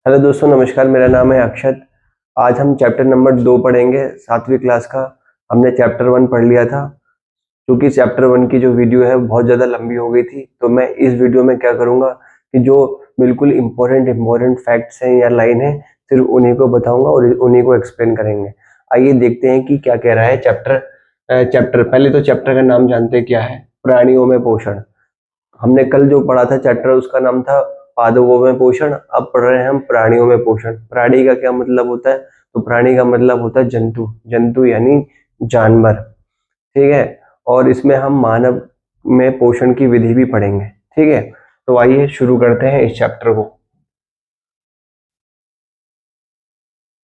Hello दोस्तों, नमस्कार। मेरा नाम है अक्षत। आज हम चैप्टर नंबर 2 पढ़ेंगे, 7वीं क्लास का। हमने चैप्टर 1 पढ़ लिया था। क्योंकि चैप्टर 1 की जो वीडियो है बहुत ज़्यादा लंबी हो गई थी, तो मैं इस वीडियो में क्या करूँगा कि जो बिल्कुल इम्पोर्टेंट फैक्ट्स हैं या लाइन है, सिर्फ उन्हीं को बताऊँगा और उन्हीं को एक्सप्लेन करेंगे। आइए देखते हैं कि क्या कह रहा है चैप्टर। पहले तो चैप्टर का नाम जानते हैं क्या है। प्राणियों में पोषण। हमने कल जो पढ़ा था चैप्टर, उसका नाम था पादपों में पोषण। अब पढ़ रहे हैं हम प्राणियों में पोषण। प्राणी का क्या मतलब होता है? तो प्राणी का मतलब होता है जंतु। जंतु यानी जानवर। ठीक है। और इसमें हम मानव में पोषण की विधि भी पढ़ेंगे। ठीक है। तो आइए शुरू करते हैं इस चैप्टर को।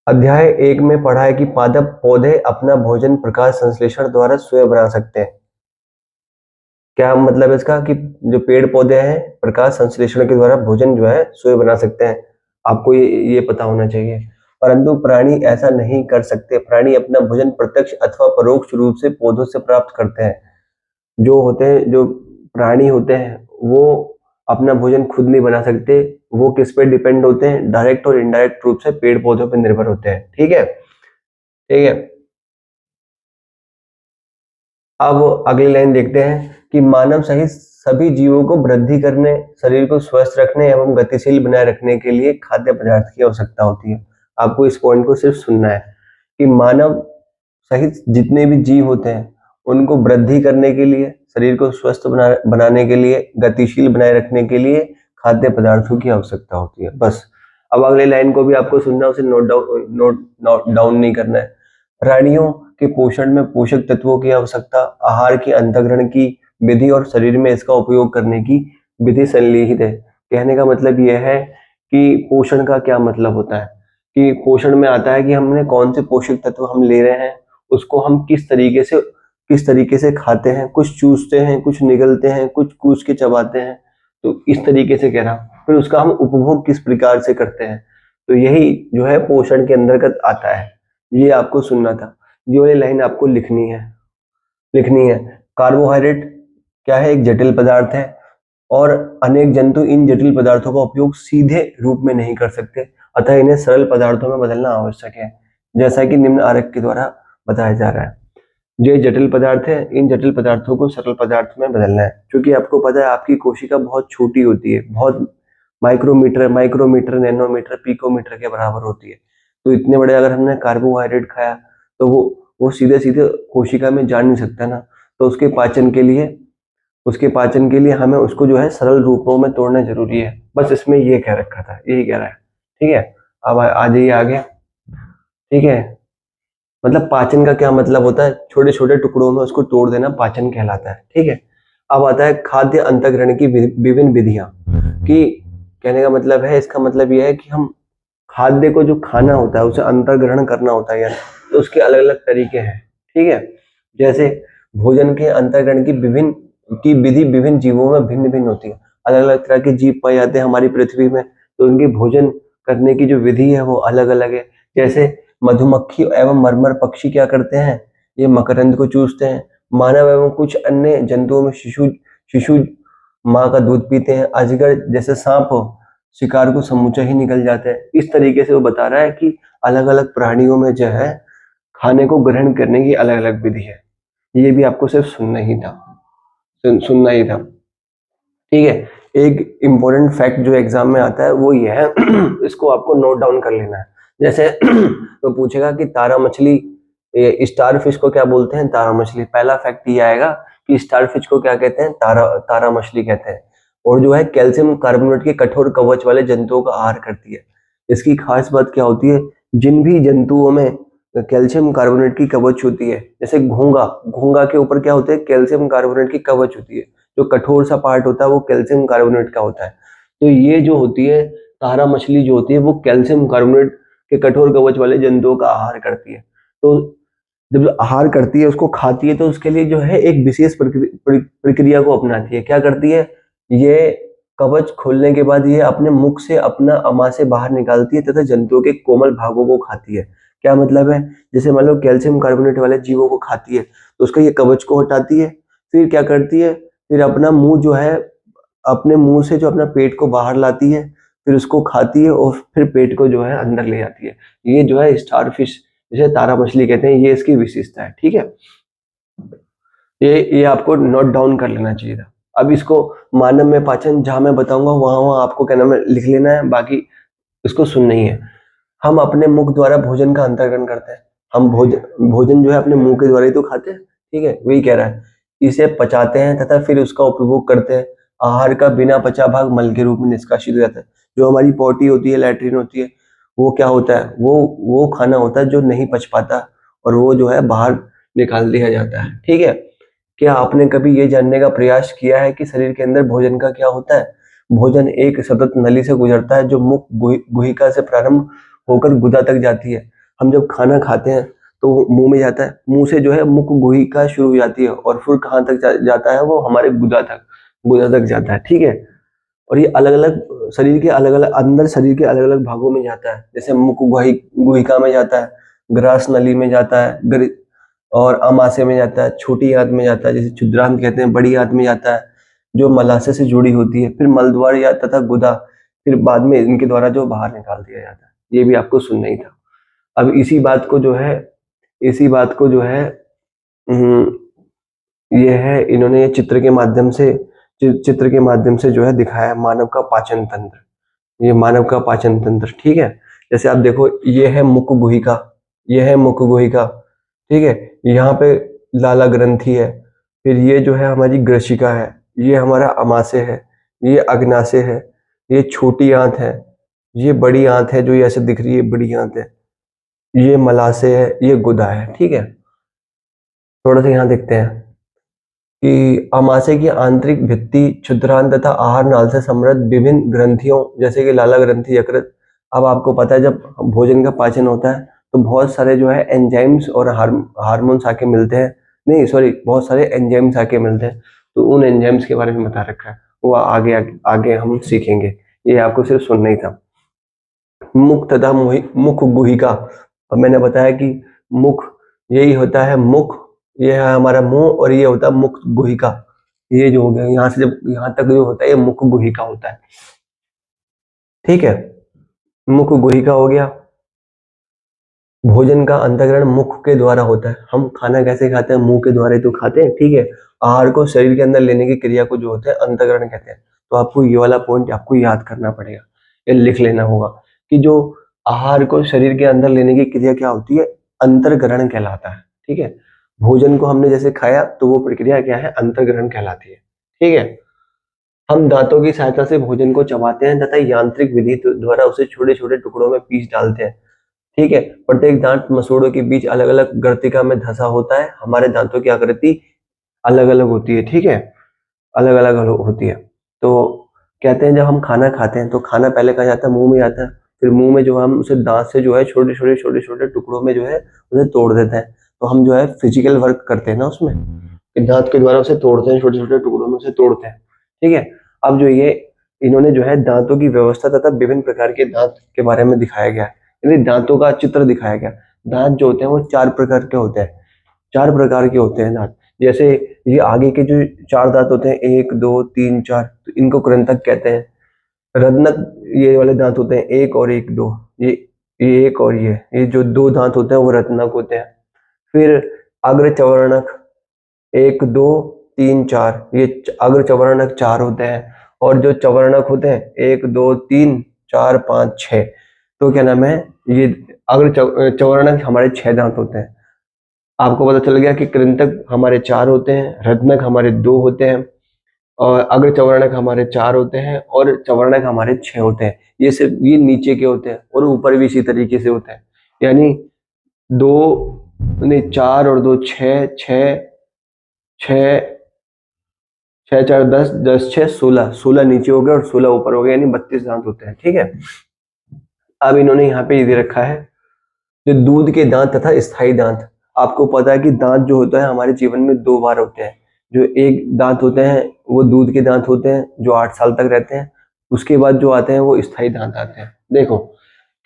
अध्याय 1 में पढ़ा है कि पादप पौधे अपना भोजन प्रकाश संश्लेषण द्वारा स्वयं बना सकते हैं। क्या मतलब है इसका कि जो पेड़ पौधे हैं प्रकाश संश्लेषण के द्वारा भोजन जो है स्वयं बना सकते हैं। आपको ये पता होना चाहिए। परंतु प्राणी ऐसा नहीं कर सकते। प्राणी अपना भोजन प्रत्यक्ष अथवा परोक्ष रूप से पौधों से प्राप्त करते हैं। जो प्राणी होते हैं वो अपना भोजन खुद नहीं बना सकते। वो किस पे डिपेंड होते हैं? डायरेक्ट और इनडायरेक्ट रूप से पेड़ पौधों पर निर्भर होते हैं। ठीक है। ठीक है। अब अगली लाइन देखते हैं कि मानव सहित सभी जीवों को वृद्धि करने, शरीर को स्वस्थ रखने एवं गतिशील बनाए रखने के लिए खाद्य पदार्थ की आवश्यकता होती है। आपको इस पॉइंट को सिर्फ सुनना है कि मानव सहित जितने भी जीव होते हैं उनको वृद्धि करने के लिए, शरीर को स्वस्थ बनाने के लिए, गतिशील बनाए रखने के लिए खाद्य पदार्थों की आवश्यकता होती है। बस। अब अगले लाइन को भी आपको सुनना है, उसे नोट डाउन नहीं करना है। प्राणियों के पोषण में पोषक तत्वों की आवश्यकता, आहार के अंतःग्रहण की विधि और शरीर में इसका उपयोग करने की विधि संलिखित है। कहने का मतलब यह है कि पोषण का क्या मतलब होता है कि पोषण में आता है कि हमने कौन से पोषक तत्व हम ले रहे हैं, उसको हम किस तरीके से खाते हैं। कुछ चूसते हैं, कुछ निगलते हैं, कुछ कूच के चबाते हैं। तो इस तरीके से कह रहा, फिर उसका हम उपभोग किस प्रकार से करते हैं। तो यही जो है पोषण के अंतर्गत आता है। ये आपको सुनना था। ये वाली लाइन आपको लिखनी है। कार्बोहाइड्रेट क्या है? एक जटिल पदार्थ है और अनेक जंतु इन जटिल पदार्थों का उपयोग सीधे रूप में नहीं कर सकते, अतः इन्हें सरल पदार्थों में बदलना आवश्यक है, जैसा कि निम्न आरेख के द्वारा बताया जा रहा है। जो ये जटिल पदार्थ है, इन जटिल पदार्थों को सरल पदार्थ में बदलना है। क्योंकि आपको पता है आपकी कोशिका बहुत छोटी होती है, बहुत माइक्रोमीटर, नैनोमीटर, पिकोमीटर के बराबर होती है। तो इतने बड़े अगर हमने कार्बोहाइड्रेट खाया तो वो सीधे सीधे कोशिका में जा नहीं सकता ना। तो उसके पाचन के लिए हमें उसको जो है सरल रूपों में तोड़ना जरूरी है। बस इसमें ये कह रखा था, यही कह रहा है। ठीक है। अब आ जाइए आगे। ठीक है। मतलब पाचन का क्या मतलब होता है? छोटे छोटे टुकड़ों में उसको तोड़ देना पाचन कहलाता है। ठीक है। अब आता है खाद्य अंतःग्रहण की विभिन्न विधियां। कि कहने का मतलब है, इसका मतलब यह है कि हम खाद्य को जो खाना होता है उसे अंतर्ग्रहण करना होता है यार, तो उसके अलग अलग तरीके हैं। ठीक है। जैसे भोजन के अंतर्ग्रहण की विधि विभिन्न जीवों में भिन्न भिन्न होती है। अलग अलग तरह के जीव पाए जाते हैं हमारी पृथ्वी में, तो उनकी भोजन करने की जो विधि है वो अलग अलग है। जैसे मधुमक्खी एवं मरमर पक्षी क्या करते हैं? ये मकरंद को चूसते हैं। मानव एवं कुछ अन्य जंतुओं में शिशु माँ का दूध पीते हैं। अजगर जैसे सांप हो, शिकार को समूचा ही निकल जाते हैं। इस तरीके से वो बता रहा है कि अलग अलग प्राणियों में जो है खाने को ग्रहण करने की अलग अलग विधि है। ये भी आपको सिर्फ सुनना ही था। ठीक है। एक इम्पोर्टेंट फैक्ट जो एग्जाम में आता है वो ये है इसको आपको नोट डाउन कर लेना है। जैसे तो पूछेगा कि तारा मछली, स्टार फिश को क्या बोलते हैं? तारा मछली। पहला फैक्ट ये आएगा कि स्टार फिश को क्या कहते हैं? तारा मछली कहते हैं। और जो है कैल्शियम कार्बोनेट के कठोर कवच वाले जंतुओं का आहार करती है। इसकी खास बात क्या होती है? जिन भी जंतुओं में कैल्शियम कार्बोनेट की कवच होती है, जैसे घोंगा, घोंगा के ऊपर क्या होते हैं? कैल्शियम कार्बोनेट की कवच होती है। जो कठोर सा पार्ट होता है वो कैल्शियम कार्बोनेट का होता है। तो ये जो होती है तारा मछली जो होती है वो कैल्शियम कार्बोनेट के कठोर कवच वाले जंतुओं का आहार करती है। तो जब आहार करती है, उसको खाती है, तो उसके लिए जो है एक विशेष प्रक्रिया को अपनाती है। क्या करती है? ये कवच खोलने के बाद ये अपने मुख से अपना अमाशय बाहर निकालती है तथा जंतुओं के कोमल भागों को खाती है। क्या मतलब है? जैसे मान लो कैल्शियम कार्बोनेट वाले जीवों को खाती है तो उसका ये कवच को हटाती है। फिर क्या करती है? फिर अपना मुंह जो है, अपने मुंह से जो अपना पेट को बाहर लाती है, फिर उसको खाती है और फिर पेट को जो है अंदर ले जाती है। ये जो है स्टार फिश, जिसे तारा मछली कहते हैं, ये इसकी विशेषता है। ठीक है, ये आपको नोट डाउन कर लेना चाहिए था। अब इसको मानव में पाचन जहां मैं बताऊंगा वहां वहां आपको क्या नाम है लिख लेना है, बाकी इसको सुनना ही है। हम अपने मुख द्वारा भोजन का अंतर्ग्रहण करते हैं। हम भोजन जो है अपने मुंह के द्वारा ही तो खाते हैं। ठीक है, वही कह रहा है। इसे पचाते हैं तथा फिर उसका उपभोग करते हैं। आहार का बिना पचा भाग मल के रूप में निष्कासित हो जाता है। जो हमारी पोटी होती है, लैट्रिन होती है, वो क्या होता है, वो खाना होता है जो नहीं पच पाता और वो जो है बाहर निकाल दिया जाता है। ठीक है, क्या आपने कभी ये जानने का प्रयास किया है कि शरीर के अंदर भोजन का क्या होता है? भोजन एक सतत नली से गुजरता है जो मुख गुहिका से प्रारंभ होकर गुदा तक जाती है। हम जब खाना खाते हैं तो वो मुंह में जाता है, मुंह से जो है मुख गुहिका शुरू हो जाती है और फिर कहाँ तक जाता है, वो हमारे गुदा तक जाता है। ठीक है, और ये अलग अलग शरीर के अलग अलग अंदर शरीर के अलग अलग भागों में जाता है। जैसे मुख गुहिका में जाता है, ग्रास नली में जाता है, और अमाशय में जाता है, छोटी आंत में जाता है जिसे क्षुद्रांत कहते हैं, बड़ी आंत में जाता है जो मलाशय से जुड़ी होती है, फिर मलद्वार या तथा गुदा, फिर बाद में इनके द्वारा जो बाहर निकाल दिया जाता है। ये भी आपको सुनना ही था। अब इसी बात को जो है ये है, इन्होंने ये चित्र के माध्यम से जो है दिखाया मानव का पाचन तंत्र। ये मानव का पाचन तंत्र। ठीक है, जैसे आप देखो, ये है मुख गुहिका, ये है मुख गुहिका। ठीक है, यहाँ पे लाला ग्रंथि है, फिर ये जो है हमारी ग्रशिका है, ये हमारा अमाशय है, ये अग्नाशय है, ये छोटी आंत है, ये बड़ी आंत है जो ये ऐसे दिख रही है, बड़ी आंत है, ये मलाशय है, ये गुदा है। ठीक है, थोड़ा सा यहाँ देखते हैं कि अमाशय की आंतरिक भित्ति क्षुद्रांत तथा आहार नाल से समृद्ध विभिन्न ग्रंथियों जैसे कि लाला ग्रंथि, यकृत। अब आपको पता है जब भोजन का पाचन होता है तो बहुत सारे जो है एंजाइम्स और हार्मोन्स आके मिलते हैं, नहीं सॉरी, बहुत सारे एंजाइम्स आके मिलते हैं। तो उन एंजाइम्स के बारे में बता रखा है, वो आगे आगे, आगे हम सीखेंगे। ये आपको सिर्फ सुनना ही था। मुख तथा मुख गुहिका, अब मैंने बताया कि मुख यही होता है, मुख ये है हमारा मुंह, और ये होता है मुख गुहिका। ये जो हो गया यहाँ से जब यहाँ तक जो होता है ये मुख गुहिका होता है। ठीक है, मुख गुहिका हो गया। भोजन का अंतःग्रहण मुख के द्वारा होता है। हम खाना कैसे खाते हैं, मुंह के द्वारा ही तो खाते हैं। ठीक है, आहार को शरीर के अंदर लेने की क्रिया को जो होता है अंतःग्रहण कहते हैं। तो आपको ये वाला पॉइंट आपको याद करना पड़ेगा, ये लिख लेना होगा कि जो आहार को शरीर के अंदर लेने की क्रिया क्या होती है, अंतर्ग्रहण कहलाता है। ठीक है, भोजन को हमने जैसे खाया तो वो प्रक्रिया क्या है, अंतर्ग्रहण कहलाती है। ठीक है, हम दांतों की सहायता से भोजन को चबाते हैं तथा यांत्रिक विधि द्वारा उसे छोटे छोटे टुकड़ों में पीस डालते हैं। ठीक है, प्रत्येक दांत मसूड़ों के बीच अलग अलग गर्तिका में धंसा होता है। हमारे दांतों की आकृति अलग अलग होती है। ठीक है, अलग अलग होती है। तो कहते हैं जब हम खाना खाते हैं तो खाना पहले कहा जाता है मुंह में जाता है, फिर मुंह में जो हम उसे दांत से जो है छोटे छोटे टुकड़ों में जो है उसे तोड़ देते हैं। तो हम जो है फिजिकल वर्क करते हैं ना उसमें, कि दांत के द्वारा उसे तोड़ते हैं, छोटे छोटे टुकड़ों में उसे तोड़ते हैं। ठीक है, अब जो ये इन्होंने जो है दांतों की व्यवस्था तथा विभिन्न प्रकार के दांत के बारे में दिखाया गया है, यानी दांतों का चित्र दिखाया गया। दांत जो होते हैं वो चार प्रकार के होते हैं, चार प्रकार के होते हैं दांत। जैसे ये आगे के जो चार दांत होते हैं, एक दो तीन चार, तो इनको कृंतक कहते हैं। रत्नक ये वाले दांत होते हैं, एक और एक दो, ये एक और ये जो दो दांत होते हैं वो रत्नक होते हैं। फिर अग्र चवर्णक, एक दो तीन चार, ये अग्र चवर्णक चार होते हैं। और जो चवर्णक होते हैं, एक दो तीन चार पाँच छः, तो क्या नाम है, ये अग्र चवर्णक हमारे छह दांत होते हैं। आपको पता चल गया कि कृंतक हमारे चार होते हैं, रत्नक हमारे दो होते हैं, और अग्र चवर्णक हमारे चार होते हैं, और चवर्णक हमारे छह होते हैं। ये सिर्फ ये नीचे के होते हैं, और ऊपर भी इसी तरीके से होते हैं। यानी दो नहीं, चार और दो छः, छः छः, छः चार दस, दस छः सोलह, सोलह नीचे हो गए और 16 ऊपर हो गए, यानी 32 दांत होते हैं। ठीक है, अब इन्होंने यहाँ पे ये दे रखा है जो दूध के दांत तथा स्थायी दांत। आपको पता है कि दांत जो होता है हमारे जीवन में दो बार होते हैं। जो एक दांत होते हैं वो दूध के दांत होते हैं जो 8 साल तक रहते हैं। उसके बाद जो आते हैं वो स्थायी दांत आते हैं। देखो,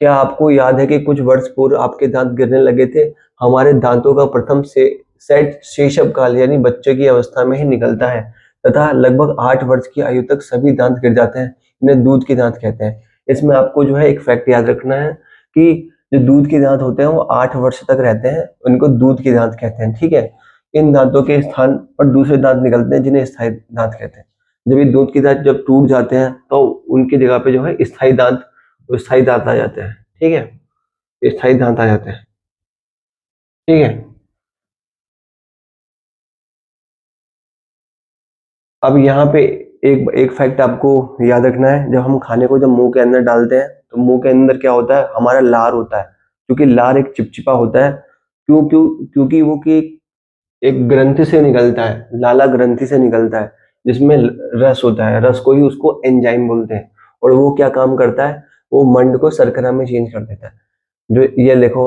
क्या आपको याद है कि कुछ वर्ष पूर्व आपके दांत गिरने लगे थे? हमारे दांतों का प्रथम से सेट शैशव काल यानी बच्चे की अवस्था में ही निकलता है तथा लगभग 8 वर्ष की आयु तक सभी दांत गिर जाते हैं। इन्हें दूध के दांत कहते हैं। इसमें आपको जो है एक फैक्ट याद रखना है कि जो दूध के दांत होते हैं वो 8 वर्ष तक रहते हैं, उनको दूध के दांत कहते हैं, ठीक है। इन दांतों के स्थान पर दूसरे दांत निकलते हैं जिन्हें स्थायी दांत कहते हैं। जब ये दूध के दांत जब टूट जाते हैं तो उनकी जगह पे जो है स्थायी दांत आ जाते हैं, ठीक है, स्थायी दांत आ जाते हैं, ठीक है। अब यहाँ पे एक एक फैक्ट आपको याद रखना है, जब हम खाने को जब मुंह के अंदर डालते हैं तो मुंह के अंदर क्या होता है, हमारा लार होता है, क्योंकि लार एक चिपचिपा होता है। क्यों क्यों क्योंकि वो कि एक ग्रंथि से निकलता है, लाला ग्रंथि से निकलता है, जिसमें रस होता है, रस को ही उसको एंजाइम बोलते हैं। और वो क्या काम करता है, वो मंड को शर्करा में चेंज कर देता है। जो ये देखो,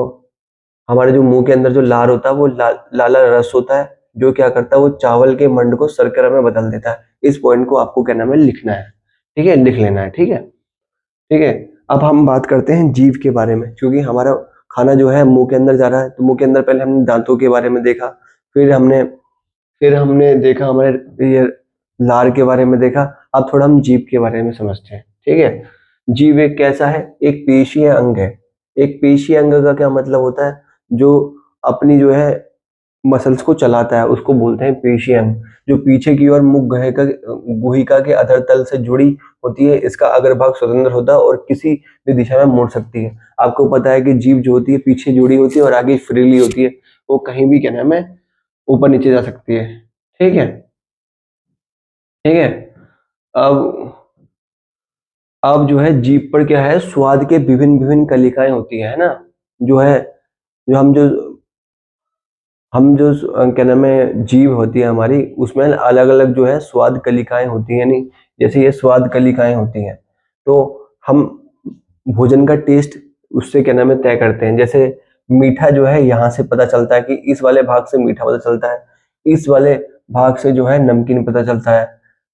हमारे जो मुंह के अंदर जो लार होता है वो लाला रस होता है, जो क्या करता है वो चावल के मंड को शर्करा में बदल देता है। इस पॉइंट को आपको क्या नाम है, लिखना है, ठीक है, लिख लेना है, ठीक है, ठीक है। अब हम बात करते हैं जीभ के बारे में, क्योंकि हमारा खाना जो है मुंह के अंदर जा रहा है, तो मुंह के अंदर पहले हमने दांतों के बारे में देखा, फिर हमने फिर हमने देखा हमारे ये लार के बारे में देखा। अब थोड़ा हम जीभ के बारे में समझते हैं, ठीक है। जीभ एक कैसा है, एक पेशीय अंग है। एक पेशीय अंग का क्या मतलब होता है, जो अपनी जो है मसल्स को चलाता है, उसको बोलते हैं पेशीय अंग। जो पीछे की ओर मुख गुहिका के अधर तल से जुड़ी होती है, इसका अग्रभाग स्वतंत्र होता है और किसी भी दिशा में मुड़ सकती है। आपको पता है कि जीभ जो होती है पीछे जुड़ी होती है और आगे फ्रीली होती है, वो कहीं भी क्या नाम है ऊपर नीचे जा सकती है, ठीक है, ठीक है। अब अब जो है जीभ पर क्या है, स्वाद के विभिन्न विभिन्न कलिकाएं होती है ना, जो है जो हम जो क्या नाम है जीभ होती है हमारी, उसमें अलग अलग जो है स्वाद कलिकाएं होती हैं, नहीं जैसे ये स्वाद कलिकाएं होती हैं, तो हम भोजन का टेस्ट उससे क्या नाम है तय करते हैं। जैसे मीठा जो है यहाँ से पता चलता है कि इस वाले भाग से मीठा पता चलता है, इस वाले भाग से जो है नमकीन पता चलता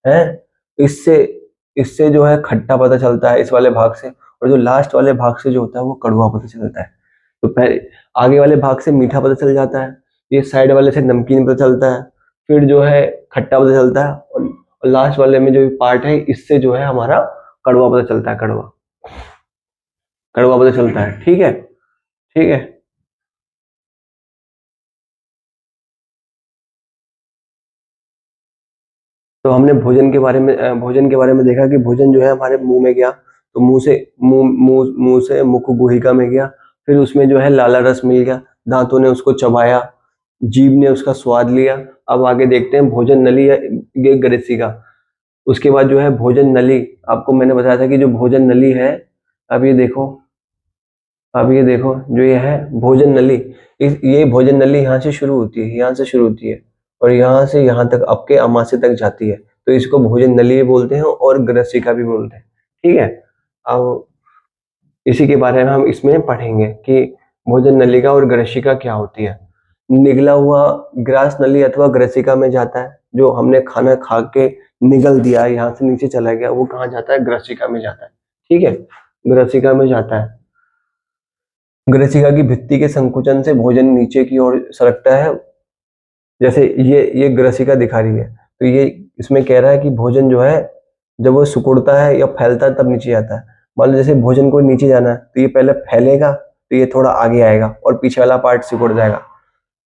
है, इससे इससे जो है खट्टा पता चलता है इस वाले भाग से, और जो लास्ट वाले भाग से जो होता है वो कड़वा पता चलता है। तो पहले आगे वाले भाग से मीठा पता चल जाता है, ये साइड वाले से नमकीन पता चलता है, फिर जो है खट्टा पता चलता है, और लास्ट वाले में जो पार्ट है इससे जो है हमारा कड़वा पता चलता है, कड़वा कड़वा पता चलता है, ठीक है, ठीक है। तो हमने भोजन के बारे में देखा कि भोजन जो है हमारे मुंह में गया, तो मुंह से मुख गुहिका में गया, फिर उसमें जो है लाला रस मिल गया, दांतों ने उसको चबाया, जीभ ने उसका स्वाद लिया। अब आगे देखते हैं भोजन नली या ये ग्रसिका। उसके बाद जो है भोजन नली, आपको मैंने बताया था कि जो भोजन नली है, अब ये देखो अब ये देखो जो ये है भोजन नली, ये भोजन नली यहाँ से शुरू होती है, यहाँ से शुरू होती है, और यहाँ से यहाँ तक आपके अमाशय तक जाती है, तो इसको भोजन नली भी बोलते हैं और ग्रसिका भी बोलते हैं, ठीक है। अब इसी के बारे में हम इसमें पढ़ेंगे कि भोजन नलिका और ग्रसिका क्या होती है। निगला हुआ ग्रास नली अथवा ग्रसिका में जाता है, जो हमने खाना खा के निगल दिया, यहाँ से नीचे चला गया, वो कहाँ जाता है, ग्रसिका में जाता है, ठीक है, ग्रसिका में जाता है। ग्रसिका की भित्ति के संकुचन से भोजन नीचे की ओर सरकता है। जैसे ये ग्रसिका दिखा रही है, तो ये इसमें कह रहा है कि भोजन जो है जब वो सिकुड़ता है या फैलता है तब नीचे आता है। मान लो जैसे भोजन को नीचे जाना है तो ये पहले फैलेगा, तो ये थोड़ा आगे आएगा और पीछे वाला पार्ट सिकुड़ जाएगा,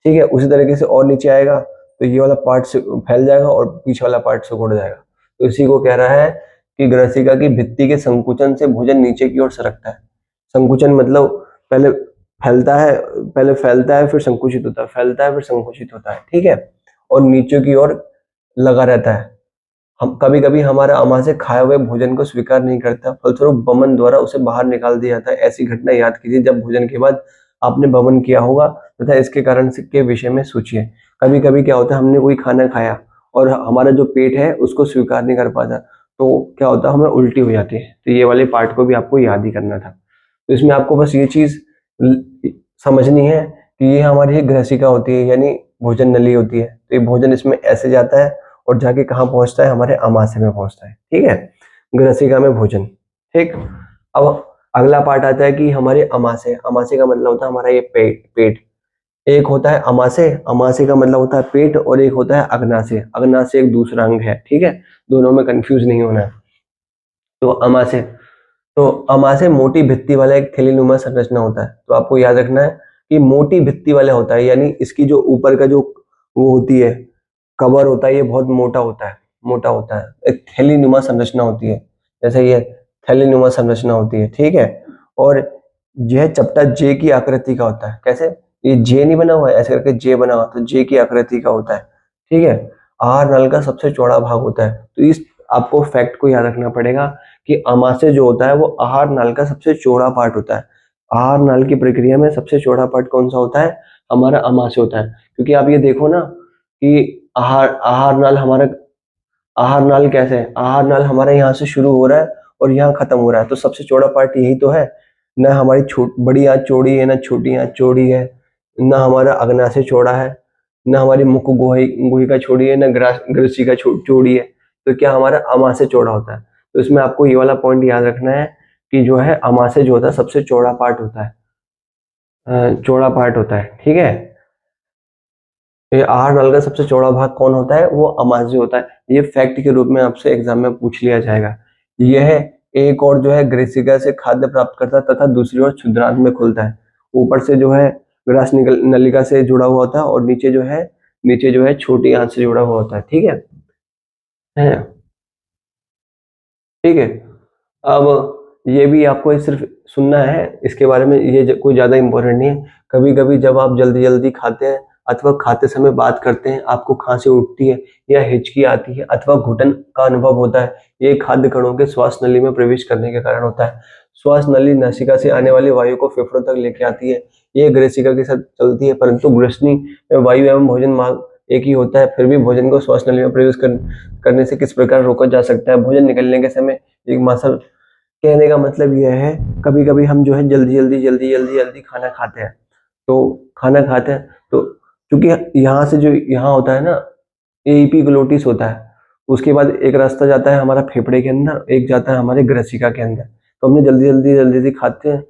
ठीक है। उसी तरीके से और नीचे आएगा तो ये वाला पार्ट फैल जाएगा और पीछे वाला पार्ट सिकुड़ जाएगा। तो इसी को कह रहा है कि ग्रसिका की भित्ति के संकुचन से भोजन नीचे की ओर सरकता है। संकुचन मतलब पहले फैलता है, पहले फैलता है फिर संकुचित होता है, फैलता है फिर संकुचित होता है, ठीक है, और नीचे की ओर लगा रहता है। हम कभी कभी हमारा आमाशय खाए हुए भोजन को स्वीकार नहीं करता, फलस्वरूप बमन द्वारा उसे बाहर निकाल दिया जाता है। ऐसी घटना याद कीजिए जब भोजन के बाद आपने बमन किया होगा तथा इसके कारण के विषय में सोचिए। कभी कभी क्या होता है, हमने कोई खाना खाया और हमारा जो पेट है उसको स्वीकार नहीं कर पाता, तो क्या होता है, हमें उल्टी हो जाती है। तो ये वाले पार्ट को भी आपको याद ही करना था। तो इसमें आपको बस ये चीज समझनी है कि ये हमारी एक ग्रसिका होती है, यानी भोजन नली होती है। तो ये भोजन इसमें ऐसे जाता है और जाके कहाँ पहुंचता है, हमारे आमाशय में पहुंचता है, ठीक है, ग्रसिका में भोजन, ठीक। अब अगला पार्ट आता है कि हमारे अमाशय, अमाशय का मतलब होता है हमारा ये पेट पेट एक होता है अमाशय, अमाशय का मतलब होता है पेट, और एक होता है अग्नाशय, अग्नाशय एक दूसरा अंग है, ठीक है, दोनों में कंफ्यूज नहीं होना है। तो अमाशय तो अमाशय मोटी भित्ति वाला एक थैलीनुमा संरचना होता है। तो आपको याद रखना है कि मोटी भित्ति वाला होता है, यानी इसकी जो ऊपर का जो वो होती है, कवर होता है, ये बहुत मोटा होता है, मोटा होता है। एक थैलीनुमा संरचना होती है, जैसे ये थैलीनुमा संरचना होती है, ठीक है। और यह चपटा जे की आकृति का होता है। कैसे? ये जे नहीं बना हुआ है, ऐसे करके जे बना हुआ, तो जे की आकृति का होता है, ठीक है। आहार नल का सबसे चौड़ा भाग होता है। तो इस आपको फैक्ट को याद रखना पड़ेगा कि अमाशय जो होता है वो आहार नाल का सबसे चौड़ा पार्ट होता है। आहार नाल की प्रक्रिया में सबसे चौड़ा पार्ट कौन सा होता है? हमारा अमाशय होता है। क्योंकि आप ये देखो ना कि आहार नाल हमारा, आहार नाल कैसे है? आहार नाल हमारा यहाँ से शुरू हो रहा है और यहाँ खत्म हो रहा है, तो सबसे चौड़ा पार्ट यही तो है ना। हमारी बड़ी आंत चौड़ी है, ना छोटी आंत चौड़ी है, ना हमारा अग्नाशय चौड़ा है, ना हमारी मुख गुहिका चौड़ी है, ना ग्रसिका चौड़ी है। तो क्या हमारा अमाशय चौड़ा होता है। तो इसमें आपको ये वाला पॉइंट याद रखना है कि जो है अमाशय जो होता है सबसे चौड़ा पार्ट होता है, चौड़ा पार्ट होता है, ठीक है। ये आहार नल का सबसे चौड़ा भाग कौन होता है? वो अमाशय होता है। ये फैक्ट के रूप में आपसे एग्जाम में पूछ लिया जाएगा। यह एक और जो है ग्रेसिका से खाद्य प्राप्त करता है तथा दूसरी ओर क्षुद्रांत में खुलता है। ऊपर से जो है ग्रास नलिका से जुड़ा हुआ होता है और नीचे जो है छोटी आंत से जुड़ा हुआ होता है, ठीक है। ठीक है। अब ये भी आपको सिर्फ सुनना है, इसके बारे में ये कोई ज़्यादा इम्पोर्टेंट नहीं है। कभी-कभी जब आप जल्दी-जल्दी खाते हैं अथवा खाते समय बात करते हैं, आपको खांसी उठती है या हिचकी आती है अथवा घुटन का अनुभव होता है, ये खाद्य कणों के श्वास नली में प्रवेश करने के कारण होता है। श्वास नली नासिका से आने वाली वायु को फेफड़ों तक लेके आती है। ये ग्रेसिका के साथ चलती है, परंतु ग्रसनी में वायु एवं भोजन मार्ग एक ही होता है। फिर भी भोजन को श्वास नली में प्रवेश करने से किस प्रकार रोका जा सकता है? भोजन निकलने के समय एक मसल, कहने का मतलब यह है कभी-कभी हम जो है जल्दी खाना खाते हैं। तो क्योंकि यहाँ से जो यहाँ होता है ना, एपिग्लोटिस होता है, उसके बाद एक रास्ता जाता है हमारा फेफड़े के अंदर, एक जाता है हमारे ग्रसिका के अंदर। तो हमने जल्दी खाते हैं,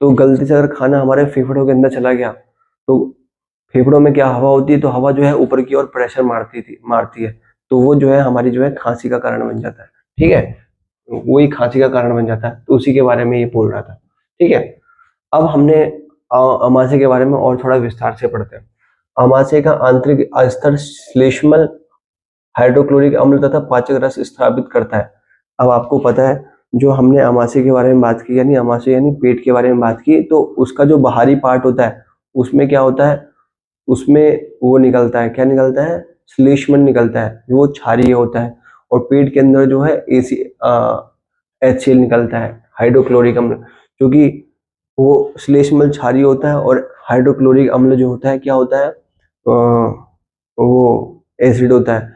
तो गलती से अगर खाना हमारे फेफड़ों के अंदर चला गया, तो फेफड़ों में क्या हवा होती है, तो हवा जो है ऊपर की ओर प्रेशर मारती है, तो वो जो है हमारी जो है खांसी का कारण बन जाता है, ठीक है। वही खांसी का कारण बन जाता है, तो उसी के बारे में ये बोल रहा था, ठीक है। अब हमने अमाशय के बारे में और थोड़ा विस्तार से पढ़ते हैं। अमाशय का आंतरिक अस्तर श्लेष्मल हाइड्रोक्लोरिक अम्ल तथा पाचक रस स्थापित करता है। अब आपको पता है, जो हमने अमाशय के बारे में बात की, यानी अमाशय यानी पेट के बारे में बात की, तो उसका जो बाहरी पार्ट होता है उसमें क्या होता है? उसमें वो निकलता है, क्या निकलता है? श्लेष्मल निकलता है, वो क्षारीय होता है। और पेट के अंदर जो है HCl निकलता है, हाइड्रोक्लोरिक अम्ल, क्योंकि वो श्लेष्मल क्षारीय होता है और हाइड्रोक्लोरिक अम्ल जो होता है क्या होता है? वो एसिड होता है।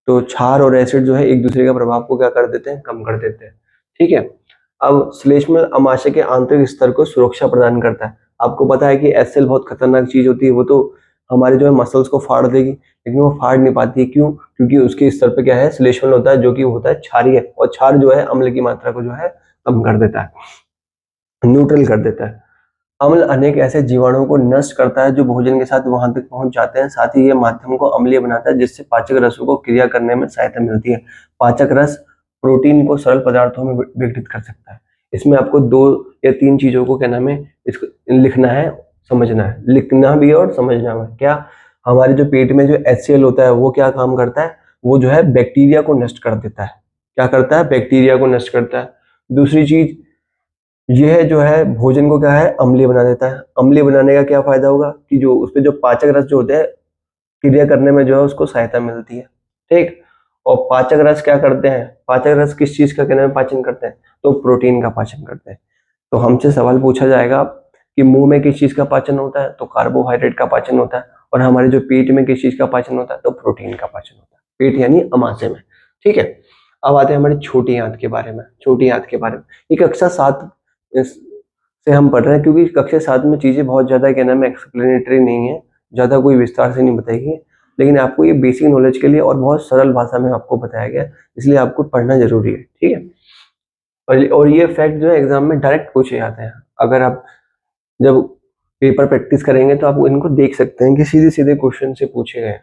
तो क्षार और एसिड जो है एक दूसरे का प्रभाव को क्या कर देते हैं? कम कर देते हैं, ठीक है। अब श्लेष्मल अमाशय के आंतरिक स्तर को सुरक्षा प्रदान करता है। आपको पता है कि HCl बहुत खतरनाक चीज होती है, वो तो हमारे जो है मसल्स को फाड़ देगी, लेकिन वो फाड़ नहीं पाती है। क्यों? क्योंकि उसके स्तर पे क्या है? श्लेष्मल होता है, जो कि होता है क्षारीय, और क्षार जो है अम्ल की मात्रा को जो है कम कर देता है, न्यूट्रल कर देता है। अम्ल अनेक ऐसे जीवाणुओं को नष्ट करता है जो भोजन के साथ वहां तक पहुंच जाते हैं। साथ ही ये माध्यम को अम्लीय बनाता है, जिससे पाचक रसों को क्रिया करने में सहायता मिलती है। पाचक रस प्रोटीन को सरल पदार्थों में विघटित कर सकता है। इसमें आपको 2 या 3 चीजों को क्या नाम है, इसको लिखना है, समझना है, लिखना भी है और समझना है। क्या? हमारे जो पेट में जो HCl होता है वो क्या काम करता है? वो जो है बैक्टीरिया को नष्ट कर देता है। क्या करता है? बैक्टीरिया को नष्ट करता है। दूसरी चीज, यह जो है भोजन को क्या है? अम्लीय बना देता है। अम्लीय बनाने का क्या फायदा होगा कि जो उसपे जो पाचक रस जो होते हैं, क्रिया करने में जो है उसको सहायता मिलती है, ठीक। और पाचक रस क्या करते हैं? पाचक रस किस चीज का कहने में पाचन करते हैं? तो प्रोटीन का पाचन करते हैं। तो हमसे सवाल पूछा जाएगा कि मुंह में किस चीज का पाचन होता है? तो कार्बोहाइड्रेट का पाचन होता है। और हमारे जो पेट में किस चीज का पाचन होता है? तो प्रोटीन का पाचन होता है, पेट यानी अमाशय में, ठीक है। अब आते हैं हमारी छोटी आंत के बारे में। छोटी आंत के बारे में ये कक्षा 7 से हम पढ़ रहे हैं, क्योंकि कक्षा 7 में चीजें बहुत ज्यादा क्या नाम है एक्सप्लेनेटरी नहीं है, ज्यादा कोई विस्तार से नहीं बताएगी, लेकिन आपको ये बेसिक नॉलेज के लिए और बहुत सरल भाषा में आपको बताया गया, इसलिए आपको पढ़ना जरूरी है, ठीक है। और ये फैक्ट जो है एग्जाम में डायरेक्ट पूछे जाते हैं। अगर आप जब पेपर प्रैक्टिस करेंगे तो आप इनको देख सकते हैं कि सीधे सीधे क्वेश्चन से पूछे गए।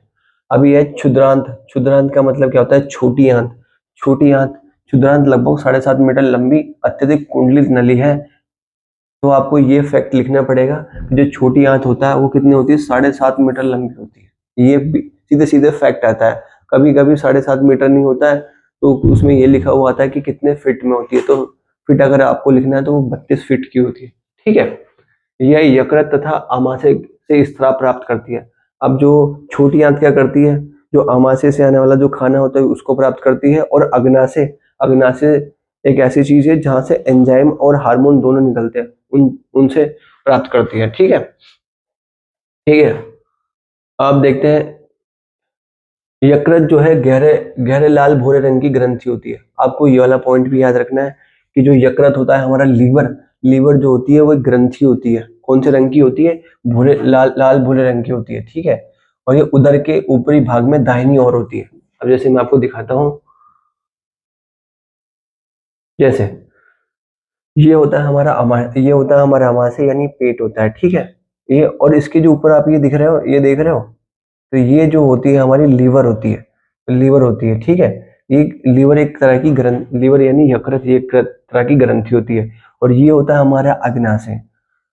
अभी है क्षुद्रांत। क्षुद्रांत का मतलब क्या होता है? छोटी आंत। छोटी आंत क्षुद्रांत लगभग 7.5 मीटर लंबी अत्यधिक कुंडलित नली है। तो आपको ये फैक्ट लिखना पड़ेगा कि जो छोटी आंत होता है वो कितनी होती है, 7.5 मीटर लंबी होती है। ये सीधे सीधे फैक्ट आता है। कभी कभी 7.5 मीटर नहीं होता है तो उसमें ये लिखा हुआ आता है कि कितने फीट में होती है। तो फीट अगर आपको लिखना है तो वो 32 फीट की होती है। ठीक है, यह यकृत तथा आमाशय से स्राव प्राप्त करती है। अब जो छोटी आंत क्या करती है, जो आमाशय से आने वाला जो खाना होता है उसको प्राप्त करती है, और अग्नाशय, अग्नाशय एक ऐसी चीज है जहां से एंजाइम और हार्मोन दोनों निकलते हैं, उनसे प्राप्त करती है। ठीक है, ठीक है। अब देखते हैं, यकृत जो है गहरे गहरे लाल भूरे रंग की ग्रंथि होती है। आपको ये वाला पॉइंट भी याद रखना है कि जो यकृत होता है हमारा लीवर, लीवर जो होती है वो ग्रंथि होती है। कौन से रंग की होती है, भूरे लाल लाल भूरे रंग की होती है। ठीक है, और ये उदर के ऊपरी भाग में दाहिनी ओर होती है। अब जैसे मैं आपको दिखाता हूँ, जैसे ये होता है हमारा ये होता है हमारा अमाशय यानी पेट होता है। ठीक है, ये और इसके जो ऊपर आप ये दिख रहे हो, ये देख रहे हो, तो ये जो होती है हमारी लीवर होती है, लीवर होती है। ठीक है, ये लीवर एक तरह की ग्रंथ, लीवर यानी यकृत, ये एक तरह की ग्रंथि होती है। और ये होता है हमारा अग्नाशय।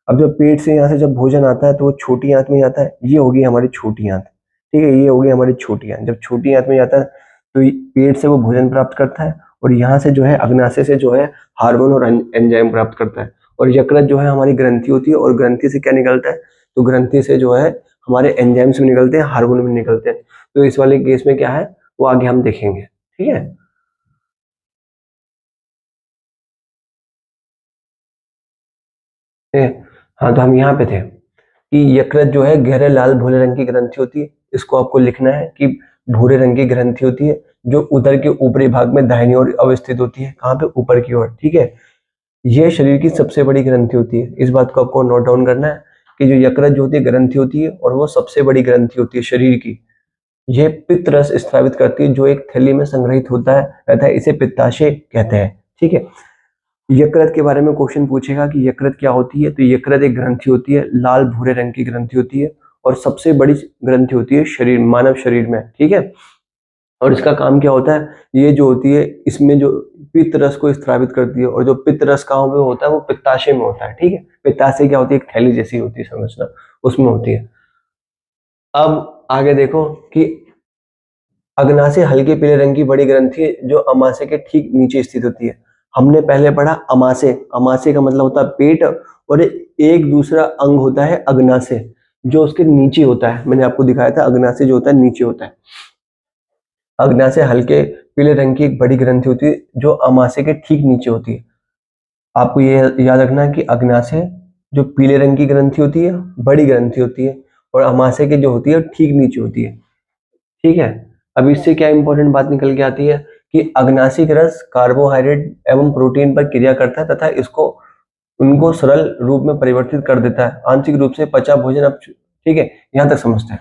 अब जब पेट से यहाँ से जब भोजन आता है तो वो छोटी आंत में जाता है। ये होगी हमारी छोटी आंत। ठीक है, ये होगी हमारी छोटी आंत। जब छोटी आंत में जाता है तो पेट से वो भोजन प्राप्त करता है, और यहाँ से जो है अग्नाशय से जो है हार्मोन और एंजाइम प्राप्त करता है। और यकृत जो है हमारी ग्रंथि होती है, और ग्रंथि से क्या निकलता है, तो ग्रंथि से जो है हमारे एंजाइम्स भी निकलते हैं, हार्मोन भी निकलते हैं। तो इस वाले केस में क्या है वो आगे हम देखेंगे। ठीक है, ठीक है? हाँ, तो हम यहाँ पे थे कि यकृत जो है गहरे लाल भूरे रंग की ग्रंथि होती है। इसको आपको लिखना है कि भूरे रंग की ग्रंथि होती है, जो उदर के ऊपरी भाग में दाहिनी ओर अवस्थित होती है। कहाँ पे, ऊपर की ओर। ठीक है, यह शरीर की सबसे बड़ी ग्रंथि होती है। इस बात को आपको नोट डाउन करना है कि जो यकृत जो होती है ग्रंथि होती है, और वो सबसे बड़ी ग्रंथि होती है शरीर की। यह पित्त रस स्रावित करती है जो एक थैली में संग्रहित होता है, रहता है। इसे पित्ताशय कहते हैं। ठीक है, यकृत के बारे में क्वेश्चन पूछेगा कि यकृत क्या होती है, तो यकृत एक ग्रंथि होती है, लाल भूरे रंग की ग्रंथि होती है, और सबसे बड़ी ग्रंथि होती है शरीर, मानव शरीर में। ठीक है, और इसका काम क्या होता है, ये जो होती है इसमें जो पित्त रस को स्रावित करती है, और जो पित्त रस कहाँ में होता है, वो पित्ताशय में होता है। ठीक है, पित्ताशय क्या होती है, एक थैली जैसी होती है संरचना, उसमें होती है। अब आगे देखो कि अग्नाशय हल्के पीले रंग की बड़ी ग्रंथि है जो अमाशय के ठीक नीचे स्थित होती है। हमने पहले पढ़ा अमाशय, अमाशय का मतलब होता है पेट, और एक दूसरा अंग होता है अग्नाशय जो उसके नीचे होता है। मैंने आपको दिखाया था अग्नाशय जो होता है नीचे होता है। अग्नाशय हल्के पीले रंग की एक बड़ी ग्रंथि होती है जो अमाशय के ठीक नीचे होती है। आपको ये याद रखना है कि अग्नाशय जो पीले रंग की ग्रंथि होती है, बड़ी ग्रंथि होती है, और अमाशय की जो होती है ठीक नीचे होती है। ठीक है, अब इससे क्या इंपॉर्टेंट बात निकल के आती है कि अग्नाशिक रस कार्बोहाइड्रेट एवं प्रोटीन पर क्रिया करता है तथा इसको उनको सरल रूप में परिवर्तित कर देता है। आंशिक रूप से पचा भोजन। अब ठीक है, यहाँ तक समझते हैं।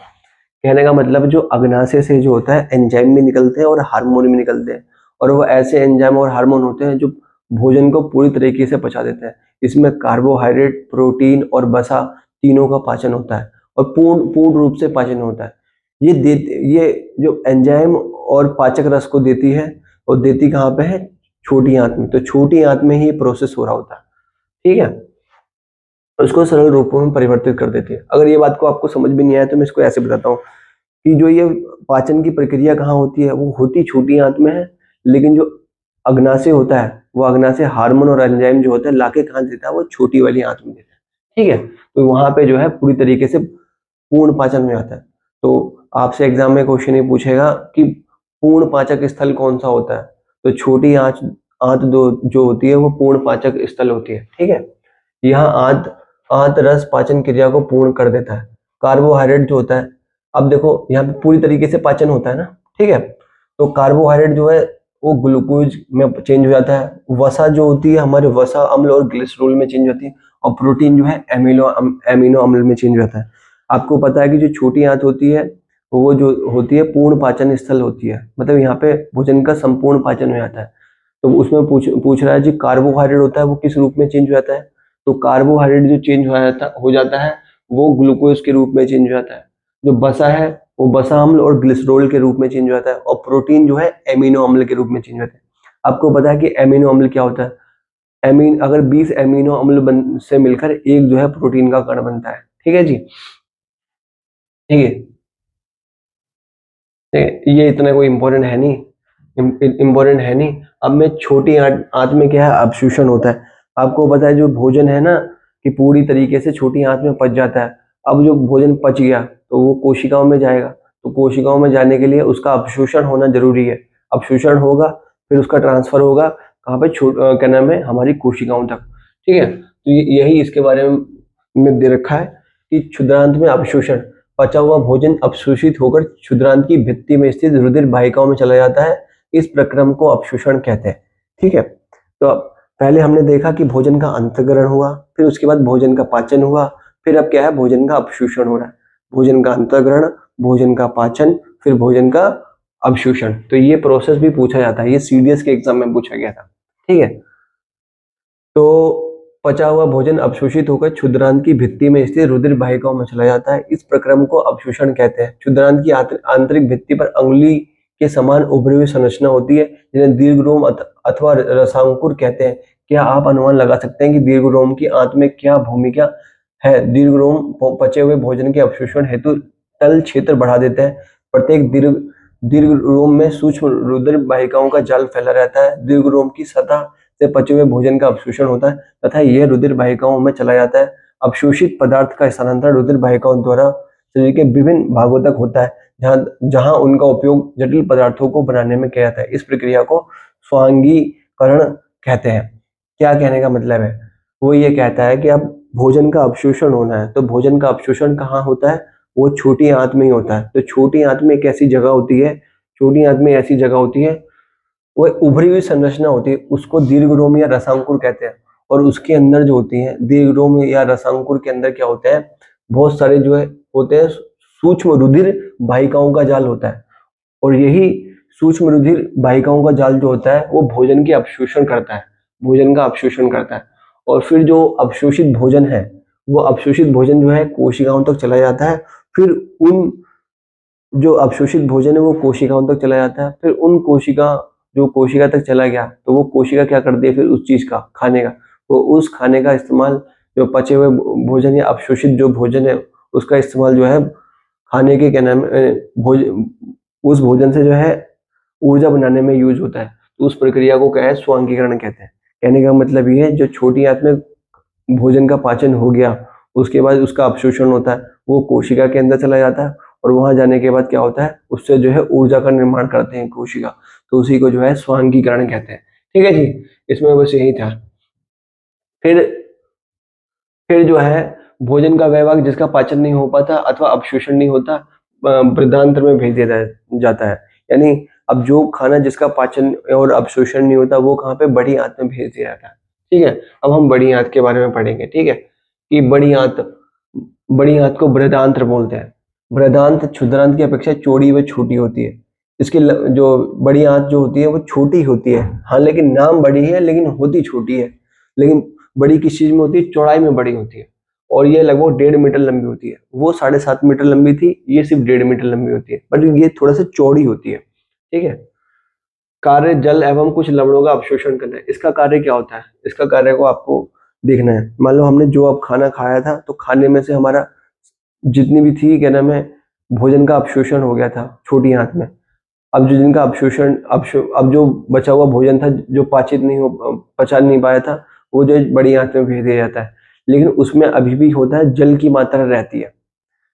कहने का मतलब जो अग्नाशय से जो होता है एंजाइम भी निकलते हैं और हार्मोन भी निकलते हैं, और वो ऐसे एंजाइम और हार्मोन होते हैं जो भोजन को पूरी तरीके से पचा देते हैं। इसमें कार्बोहाइड्रेट, प्रोटीन और वसा तीनों का पाचन होता है, और पूर्ण पूर्ण रूप से पाचन होता है। ये जो एंजाइम और पाचक रस को देती है, और देती कहाँ पे है, छोटी आंत में। तो छोटी आंत में ही प्रोसेस हो रहा होता है। ठीक है, उसको सरल रूपों में परिवर्तित कर देती है। अगर ये बात को आपको समझ भी नहीं आया तो मैं इसको ऐसे बताता हूँ कि जो ये पाचन की प्रक्रिया कहाँ होती है, वो होती छोटी आंत में है, लेकिन जो अग्नाशय होता है, वो अग्नाशय हार्मोन और एंजाइम जो होता है लाके कहाँ देता है, वो छोटी वाली आंत में देता है। ठीक है, तो वहां पे जो है पूरी तरीके से पूर्ण पाचन में आता है। तो आपसे एग्जाम में क्वेश्चन ये पूछेगा कि पूर्ण पाचक स्थल कौन सा होता है, तो छोटी आंत आंत दो जो होती है वो पूर्ण पाचक स्थल होती है। ठीक है, यहाँ आंत आंत रस पाचन क्रिया को पूर्ण कर देता है। कार्बोहाइड्रेट जो होता है, अब देखो यहाँ पे पूरी तरीके से पाचन होता है ना। ठीक है, तो कार्बोहाइड्रेट जो है वो ग्लूकोज में चेंज हो जाता है। वसा जो होती है हमारे वसा अम्ल और ग्लिसरॉल में चेंज होती है, और प्रोटीन जो है एमिनो अम्ल में चेंज हो जाता है। आपको पता है कि जो छोटी आंत होती है वो जो होती है पूर्ण पाचन स्थल होती है, मतलब यहाँ पे भोजन का संपूर्ण पाचन हो जाता है। तो उसमें पूछ रहा है जी कार्बोहाइड्रेट होता है वो किस रूप में चेंज हो जाता है, तो कार्बोहाइड्रेट जो चेंज हो जाता है वो ग्लूकोज के रूप में चेंज हो जाता है। जो बसा है वो बसा अम्ल और ग्लिसरॉल के रूप में चेंज हो जाता है, और प्रोटीन जो है एमिनो अम्ल के रूप में चेंज हो जाता है। आपको पता है कि एमिनो अम्ल क्या होता है? अगर 20 एमिनो अम्ल से मिलकर एक जो है प्रोटीन का कण बनता है। ठीक है जी, ठीक है। ये इतना कोई इंपॉर्टेंट है नहीं, इम्पोर्टेंट है नहीं। अब में छोटी आंत में क्या है, अवशोषण होता है। आपको पता है जो भोजन है ना कि पूरी तरीके से छोटी आंत में पच जाता है। अब जो भोजन पच गया तो वो कोशिकाओं में जाएगा, तो कोशिकाओं में जाने के लिए उसका अवशोषण होना जरूरी है। अवशोषण होगा फिर उसका ट्रांसफर होगा कहाँ पे, क्या नाम है, हमारी कोशिकाओं तक। ठीक है, तो यही इसके बारे में दे रखा है कि क्षुद्रांत में अवशोषण, पचा हुआ भोजन अवशोषित होकर क्षुद्रांत की भित्ति में स्थित रुधिर वाहिकाओं में चला जाता है। इस प्रक्रम को अवशोषण कहते हैं। ठीक है, तो अब पहले हमने देखा कि भोजन का अंतःग्रहण हुआ, फिर उसके बाद भोजन का पाचन हुआ, फिर अब क्या है, भोजन का अवशोषण हो रहा है। भोजन का अंतःग्रहण, भोजन का पाचन, फिर भोजन का अवशोषण। तो ये प्रोसेस भी पूछा जाता है, ये सीडीएस के एग्जाम में पूछा गया था। ठीक है, तो पचा हुआ भोजन अवशोषित होकर क्षुद्रांत की भित्ति में स्थित रुधिर वाहिकाओं में चला जाता है। इस प्रक्रम को अवशोषण कहते हैं। क्षुद्रांत की आंतरिक भित्ति पर अंगुली के समान उभरी हुई संरचना होती है जिन्हें दीर्घरोम अथवा रसांकुर कहते हैं। क्या आप अनुमान लगा सकते हैं कि दीर्घरोम की आंत में क्या भूमिका है? दीर्घरोम पचे हुए भोजन के अवशोषण हेतु तल क्षेत्र बढ़ा देते हैं। प्रत्येक दीर्घरोम में सूक्ष्म रुधिर वाहिकाओं का जाल फैला रहता है। दीर्घरोम की सतह से पचे हुए भोजन का अवशोषण होता है तथा यह रुधिर वाहिकाओं में चला जाता है। अवशोषित पदार्थ का स्थानांतरण रुधिर वाहिकाओं द्वारा शरीर के विभिन्न भागों तक होता है जहां उनका उपयोग जटिल पदार्थों को बनाने में किया जाता है। इस प्रक्रिया को स्वांगीकरण कहते हैं। क्या कहने का मतलब है, वो ये कहता है कि अब भोजन का अवशोषण होना है तो भोजन का अवशोषण कहाँ होता है, वो छोटी आंत में ही होता है। तो छोटी आंत में एक ऐसी जगह होती है, छोटी आंत में ऐसी जगह होती है, वो उभरी हुई संरचना होती है, उसको दीर्घरोम या रसांकुर कहते हैं। और उसके अंदर जो होती है दीर्घरोम या रसांकुर के अंदर क्या होता है, बहुत सारे जो है होते हैं सूक्ष्म रुधिर वाहिकाओं का जाल होता है। और यही सूक्ष्म रुधिर वाहिकाओं का जाल जो होता है वो भोजन के अवशोषण करता है, भोजन का अवशोषण करता है। और फिर जो अवशोषित भोजन है, वो अवशोषित भोजन जो है कोशिकाओं तक चला जाता है। फिर उन जो अवशोषित भोजन है वो कोशिकाओं तक चला जाता है। फिर उन जो कोशिका तक चला गया तो वो कोशिका क्या करती है, फिर उस चीज का खाने का, वो उस खाने का इस्तेमाल, जो पचे हुए भोजन या अवशोषित जो भोजन है उसका इस्तेमाल जो है खाने के, क्या नाम है, उस भोजन से जो है ऊर्जा बनाने में यूज होता है। तो उस प्रक्रिया को क्या है, स्वांगीकरण कहते हैं। कहने का मतलब ये है, जो छोटी आंत में भोजन का पाचन हो गया उसके बाद उसका अवशोषण होता है, वो कोशिका के अंदर चला जाता है। और वहां जाने के बाद क्या होता है, उससे जो है ऊर्जा का निर्माण करते हैं कोशिका, तो उसी को जो है स्वांगीकरण कहते हैं। ठीक है जी, इसमें बस यही था। फिर फिर जो है भोजन का वैवाहिक जिसका पाचन नहीं हो पाता अथवा अवशोषण नहीं होता, बृहदान्त्र में भेज दिया जाता है। यानी अब जो खाना जिसका पाचन और अवशोषण नहीं होता वो कहाँ पे, बड़ी आंत में भेज दिया जाता है। ठीक है, अब हम बड़ी आंत के बारे में पढ़ेंगे। ठीक है, कि बड़ी आंत को बृहदान्त्र बोलते हैं। बृहदान्त्र क्षुद्रांत की अपेक्षा चौड़ी व छोटी होती है। इसकी जो बड़ी आंत जो होती है वो छोटी होती है, हाँ, लेकिन नाम बड़ी है लेकिन होती छोटी है। लेकिन बड़ी किस चीज में होती है, चौड़ाई में बड़ी होती है। और ये लगभग 1.5 मीटर लंबी होती है। वो 7.5 मीटर लंबी थी, ये सिर्फ 1.5 मीटर लंबी होती है, बट ये थोड़ा सा चौड़ी होती है। ठीक है, कार्य जल एवं कुछ लवणों का अवशोषण करना है। इसका कार्य क्या होता है, इसका कार्य को आपको देखना है। मान लो हमने जो अब खाना खाया था तो खाने में से हमारा जितनी भी थी, क्या नाम है, भोजन का अवशोषण हो गया था छोटी आंत में। अब जो जिनका अब जो बचा हुआ भोजन था जो पचा नहीं पाया था, वो जो बड़ी आंत में भेज दिया जाता है। लेकिन उसमें अभी भी होता है, जल की मात्रा रहती है,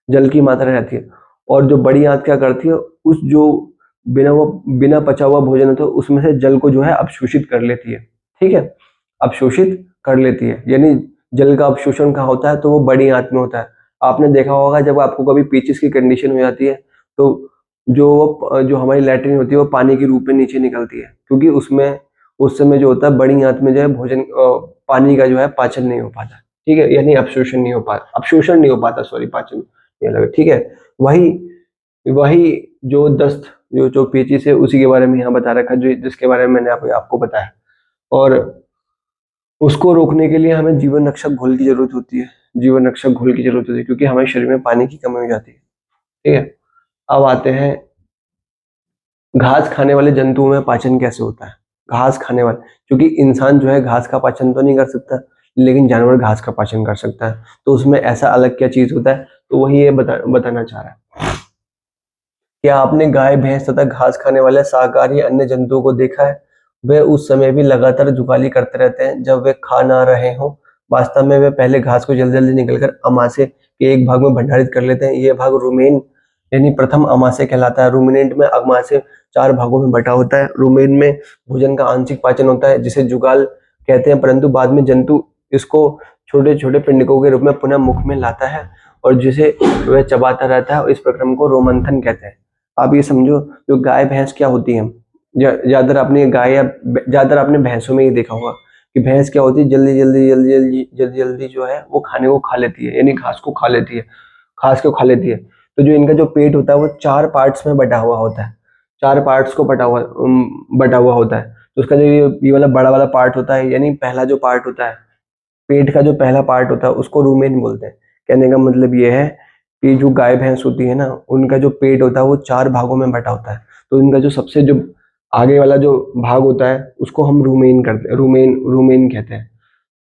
जल की मात्रा रहती है। और जो बड़ी आंत क्या करती है, उस जो बिना पचा हुआ भोजन होता है उसमें से जल को जो है अवशोषित कर लेती है। ठीक है, अवशोषित कर लेती है। यानी जल का अवशोषण कहाँ होता है, तो वो बड़ी आंत में होता है। आपने देखा होगा जब आपको कभी पेचिस की कंडीशन हो जाती है तो जो हमारी लैट्रिन होती है वो पानी के रूप में नीचे निकलती है, क्योंकि उसमें उस समय जो होता है बड़ी आंत में जो है पानी का जो है पाचन नहीं हो पाता। ठीक है, यानी अवशोषण नहीं हो पाता, सॉरी, पाचन ये लगे। ठीक है, वही वही जो दस्त, जो पेचिस है उसी के बारे में यहाँ बता रखा है, जो जिसके बारे में मैंने आपको बताया। और उसको रोकने के लिए हमें जीवन रक्षक घोल की जरूरत होती है, जीवन रक्षक घोल की जरूरत होती है, क्योंकि हमारे शरीर में पानी की कमी हो जाती है। ठीक है, अब आते हैं घास खाने वाले जंतुओं में पाचन कैसे होता है। घास खाने वाले, क्योंकि इंसान जो है घास का पाचन तो नहीं कर सकता, लेकिन जानवर घास का पाचन कर सकता है। तो उसमें ऐसा अलग क्या चीज होता है, तो वही ये बताना चाह रहा है। क्या आपने गाय, भैंस तथा घास खाने वाले शाकाहारी अन्य जंतुओं को देखा है? वे उस समय भी लगातार जुगाली करते रहते हैं जब वे खा ना रहे हों। वास्तव में वे पहले घास को जल्दी जल्दी निकलकर अमाशय के एक भाग में भंडारित कर लेते हैं। यह भाग रूमेन यानी प्रथम अमाशय कहलाता है। रूमिनेंट में अमाशय 4 भागों में बटा होता है। रूमेन में भोजन का आंशिक पाचन होता है, जिसे जुगाल कहते हैं, परंतु बाद में जंतु इसको छोटे छोटे पिंडकों के रूप में पुनः मुख में लाता है और जिसे वह चबाता रहता है। इस प्रक्रम को रोमंथन कहते हैं। आप ये समझो, जो गाय भैंस क्या होती है, ज्यादातर आपने गाय या ज्यादातर आपने भैंसों में ही देखा होगा कि भैंस क्या होती है, जल्दी जल्दी जल्दी जल्दी जल्दी जल्दी जो है वो खाने को खा लेती है, यानी घास को खा लेती है, घास को खा लेती है। तो जो इनका जो पेट होता है वो 4 पार्ट्स में बटा हुआ होता है, 4 पार्ट्स को बटा हुआ होता है। तो उसका जो ये वाला बड़ा वाला पार्ट होता है, यानी पहला जो पार्ट होता है, पेट का जो पहला पार्ट होता है, उसको रूमेन बोलते हैं। कहने का मतलब ये है कि जो गाय भैंस होती है ना, उनका जो पेट होता है वो 4 भागों में बटा होता है। तो इनका जो सबसे जो आगे वाला जो भाग होता है उसको हम रूमेन कहते हैं, रूमेन रूमेन कहते हैं।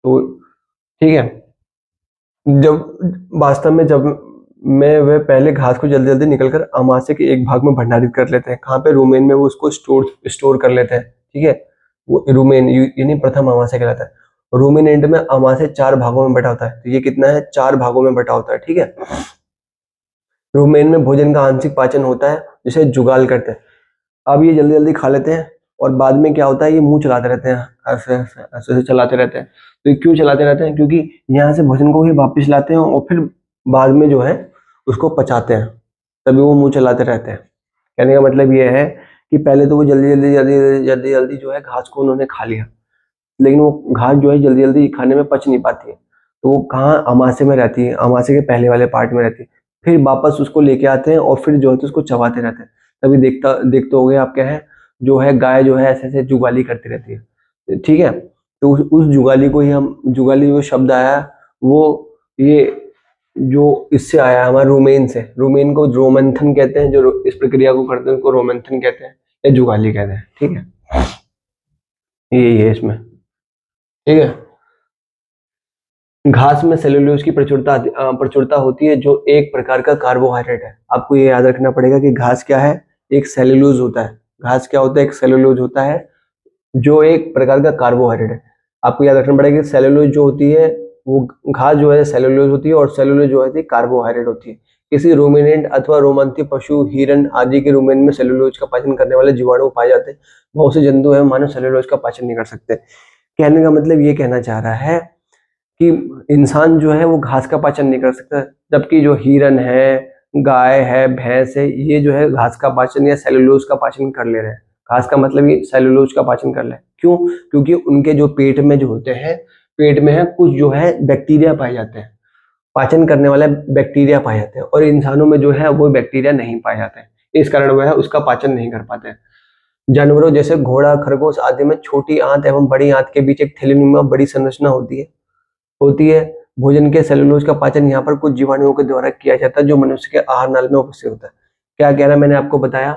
तो ठीक है, जब वास्तव में जब में वे पहले घास को जल्दी जल्दी निकलकर अमाशय के एक भाग में भंडारित कर लेते हैं। कहाँ पे? रूमेन में वो उसको स्टोर कर लेते हैं। ठीक है, वो रूमेन यानी प्रथम अमाशय कहलाता है। रूमिनेंट में अमाशय 4 भागों में बटा होता है। तो ये कितना है? 4 भागों में बटा होता है। ठीक है, रूमेन में भोजन का आंशिक पाचन होता है, जिसे जुगाल करते हैं। अब ये जल्दी जल्दी खा लेते हैं और बाद में क्या होता है, ये मुंह चलाते रहते हैं, ऐसे ऐसे ऐसे ऐसे चलाते रहते हैं। तो ये क्यों चलाते रहते हैं? क्योंकि यहाँ से भोजन को ही वापस लाते हैं और फिर बाद में जो है उसको पचाते हैं, तभी वो मुंह चलाते रहते हैं। कहने का मतलब ये है कि पहले तो वो जल्दी जल्दी जल्दी जल्दी जल्दी जो है घास को उन्होंने खा लिया, लेकिन वो घास जो है जल्दी जल्दी खाने में पच नहीं पाती है, तो वो कहाँ? अमाशय में रहती है, अमाशय के पहले वाले पार्ट में रहती है। फिर वापस उसको लेके आते हैं और फिर जो है तो उसको चबाते रहते हैं। तभी देखते हो गए आप, क्या है, जो है गाय जो है ऐसे ऐसे जुगाली करती रहती है। ठीक है, तो उस जुगाली को ही हम, जुगाली जो शब्द आया वो ये जो इससे आया है हमारे रूमेन से। रूमेन को रोमंथन कहते हैं, जो इस प्रक्रिया को करते हैं उसको रोमंथन कहते हैं या जुगाली कहते हैं। ठीक है, यही है इसमें। ठीक है, घास में सेलुलोज की प्रचुरता होती है, जो एक प्रकार का कार्बोहाइड्रेट है। आपको ये याद रखना पड़ेगा कि घास क्या है? एक सेलुलोज होता है। घास क्या होता है? एक सेलुलोज होता है, जो एक प्रकार का कार्बोहाइड्रेट है। आपको याद रखना पड़ेगा कि सेलुलोज जो होती है, वो घास जो है सेलुलोज होती है और सेलुलोज जो है कार्बोहाइड्रेट होती है। किसी रूमिनेंट अथवा रोमंथी पशु, हिरन आदि के रूमेन में सेलुलोज का पाचन करने वाले जीवाणु पाए जाते हैं। बहुत से जंतु हैं मानव सेलुलोज का पाचन नहीं कर सकते। कहने का मतलब ये कहना चाह रहा है कि इंसान जो है वो घास का पाचन नहीं कर सकता, जबकि जो हिरन है, गाय है, भैंस है, ये जो है घास का पाचन या सेलुलोज का पाचन कर ले रहे हैं। घास का मतलब ये सेलुलोज का पाचन कर ले। क्यों? क्योंकि उनके जो पेट में जो होते हैं, पेट में है कुछ जो है बैक्टीरिया पाए जाते हैं, पाचन करने वाले बैक्टीरिया पाए जाते हैं, और इंसानों में जो है वो बैक्टीरिया नहीं पाए जाते हैं। इस कारण वह उसका पाचन नहीं कर पाते हैं। जानवरों जैसे घोड़ा, खरगोश आदि में छोटी आंत एवं बड़ी आंत के बीच एक थैलीनुमा बड़ी संरचना होती है। भोजन के सेलुलोज का पाचन यहाँ पर कुछ जीवाणुओं के द्वारा किया जाता है, जो मनुष्य के आहार नाल में उपस्थित होता है। क्या कह रहा है? मैंने आपको बताया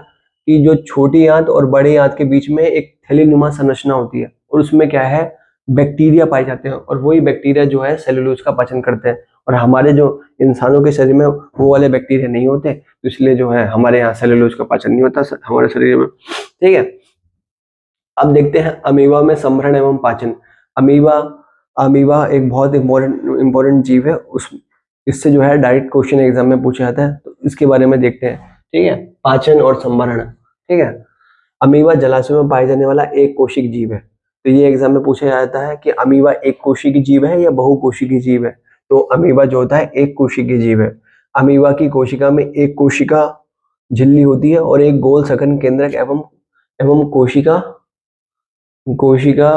कि जो छोटी आंत और बड़ी आंत के बीच में एक थैलीनुमा संरचना होती है, और उसमें क्या है? बैक्टीरिया पाए जाते हैं, और वही बैक्टीरिया जो है सेलुलोज का पाचन करते हैं। और हमारे जो इंसानों के शरीर में वो वाले बैक्टीरिया नहीं होते, तो इसलिए जो है हमारे यहाँ सेलुलोज का पाचन नहीं होता हमारे शरीर में। ठीक है, अब देखते हैं अमीबा में संभरण एवं पाचन। अमीबा अमीबा एक बहुत इंपॉर्टेंट जीव है। उस इससे जो है डायरेक्ट क्वेश्चन एग्जाम में पूछा जाता है, तो इसके बारे में देखते हैं। ठीक है, पाचन और संभरण। ठीक है, अमीबा जलाशय में पाए जाने वाला एक कोशिक जीव है। तो ये एग्जाम में पूछा जाता है कि अमीबा एक कोशिकीय जीव है या बहुकोशिकीय जीव है। तो अमीबा जो होता है एक कोशिकीय जीव है। अमीबा की कोशिका में एक कोशिका झिल्ली होती है और एक गोल सघन केंद्रक एवं एवं कोशिका कोशिका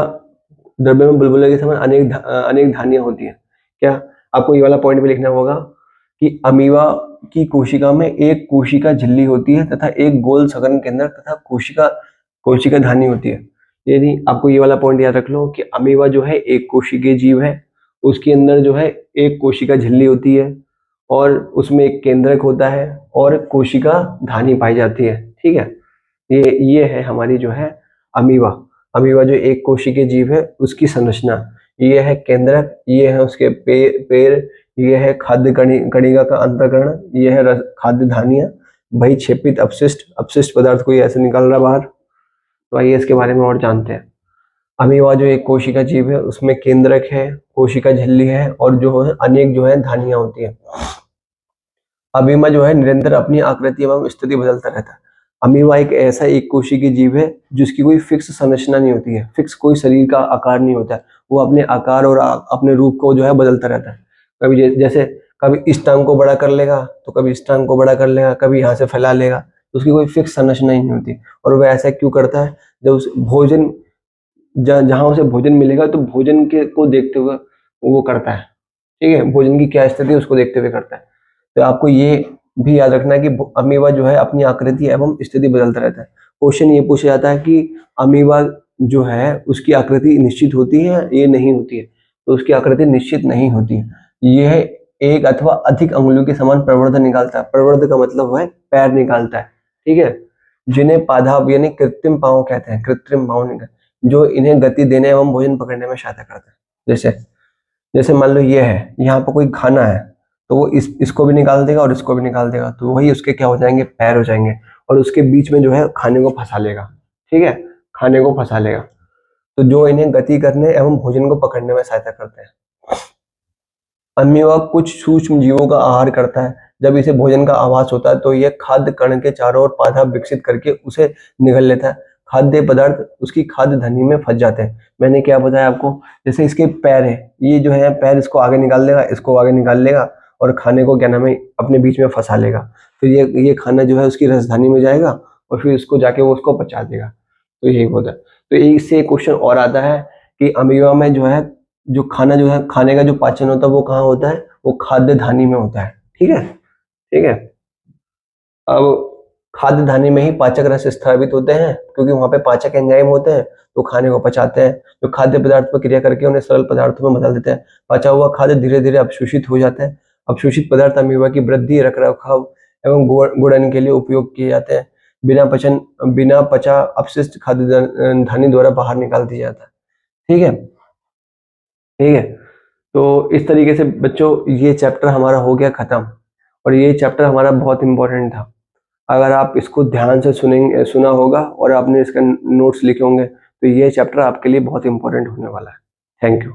द्रव्य में बुलबुले के समान अनेक धानियां होती है। क्या? आपको ये वाला पॉइंट भी लिखना होगा कि अमीबा की कोशिका में एक कोशिका झिल्ली होती है तथा एक गोल सघन केंद्र तथा कोशिका कोशिका धानी होती है। यदि आपको ये वाला पॉइंट याद रख लो कि अमीबा जो है एक कोशिकीय जीव है, उसके अंदर जो है एक कोशिका झिल्ली होती है और उसमें एक केंद्रक होता है और कोशिका धानी पाई जाती है। ठीक है, ये है हमारी जो है अमीबा। अमीबा जो एक कोशिकीय जीव है उसकी संरचना, ये है केंद्रक, ये है उसके पैर, ये है खाद्य कणिका का अंतःकरण, ये है खाद्य धानियां, बहिक्षेपित अपशिष्ट पदार्थ को ये ऐसे निकाल रहा बाहर। तो आइए इसके बारे में और जानते हैं। अमीबा जो एक कोशिका जीव है उसमें केंद्रक है, कोशिका झिल्ली है और जो है अनेक जो है धानियां होती है। अमीबा जो है निरंतर अपनी आकृति एवं स्थिति बदलता रहता है। अमीबा एक कोशिकीय जीव है जिसकी कोई फिक्स संरचना नहीं होती है, फिक्स कोई शरीर का आकार नहीं होता है, वो अपने आकार और अपने रूप को जो है बदलता रहता है। कभी जैसे कभी इस टांग को बड़ा कर लेगा तो कभी इस टांग को बड़ा कर लेगा, कभी यहाँ से फैला लेगा, तो उसकी कोई फिक्स संरचना ही नहीं होती। और वह ऐसा क्यों करता है? जब उस भोजन जहाँ उसे भोजन मिलेगा तो भोजन के को देखते हुए वो करता है, ठीक है, भोजन की क्या स्थिति है उसको देखते हुए करता है। तो आपको ये भी याद रखना है कि अमीबा जो है अपनी आकृति एवं स्थिति बदलता रहता है। क्वेश्चन ये पूछा जाता है कि अमीबा जो है उसकी आकृति निश्चित होती है, ये नहीं होती है। तो उसकी आकृति निश्चित नहीं होती है। यह एक अथवा अधिक अंगुलियों के समान प्रवर्ध निकालता है। प्रवर्ध का मतलब है पैर निकालता है, ठीक है, जिन्हें पादाप यानी कृत्रिम पांव कहते हैं। कृत्रिम पांव जो इन्हें गति देने एवं भोजन पकड़ने में सहायता करता है। जैसे जैसे मान लो ये है, यहाँ पर कोई खाना है तो वो इसको भी निकाल देगा और इसको भी निकाल देगा, तो वही उसके क्या हो जाएंगे? पैर हो जाएंगे। और उसके बीच में जो है खाने को फंसा लेगा, ठीक है, खाने को फंसा लेगा। तो जो इन्हें गति करने एवं भोजन को पकड़ने में सहायता करते हैं। अमीबा कुछ सूक्ष्म जीवों का आहार करता है। जब इसे भोजन का आभास होता है तो यह खाद्य कण के चारों ओर पादा विकसित करके उसे निगल लेता है। खाद्य पदार्थ उसकी खाद्य धनी में फंस जाते हैं। मैंने क्या बताया आपको? जैसे इसके पैर है, ये जो है पैर इसको आगे निकाल लेगा, इसको आगे निकाल लेगा और खाने को क्या नाम है अपने बीच में फंसा लेगा। फिर ये खाना जो है उसकी रसधानी में जाएगा और फिर उसको जाके वो उसको पचा देगा। तो यही होता है। तो इससे क्वेश्चन और आता है कि अमीबा में जो है जो खाना जो है खाने का जो पाचन होता है वो कहाँ होता है? वो खाद्य धानी में होता है, ठीक है, ठीक है। अब खाद्य धानी में ही पाचक रस स्थापित होते हैं, क्योंकि वहां पे पाचक एंजाइम होते हैं तो खाने को पचाते हैं, जो खाद्य पदार्थ पर क्रिया करके उन्हें सरल पदार्थों में बदल देते हैं। पचा हुआ खाद्य धीरे धीरे अवशोषित हो जाता है। अवशोषित पदार्थ अमीबा की वृद्धि, रखरखाव एवं गुणन के लिए उपयोग किए जाते हैं। बिना पचा अपशिष्ट खाद्य धानी द्वारा बाहर निकाल दिया जाता है, ठीक है, ठीक है। तो इस तरीके से बच्चों ये चैप्टर हमारा हो गया खत्म, और ये चैप्टर हमारा बहुत इंपॉर्टेंट था। अगर आप इसको ध्यान से सुना होगा और आपने इसका नोट्स लिखे होंगे तो ये चैप्टर आपके लिए बहुत इंपॉर्टेंट होने वाला है। Thank you.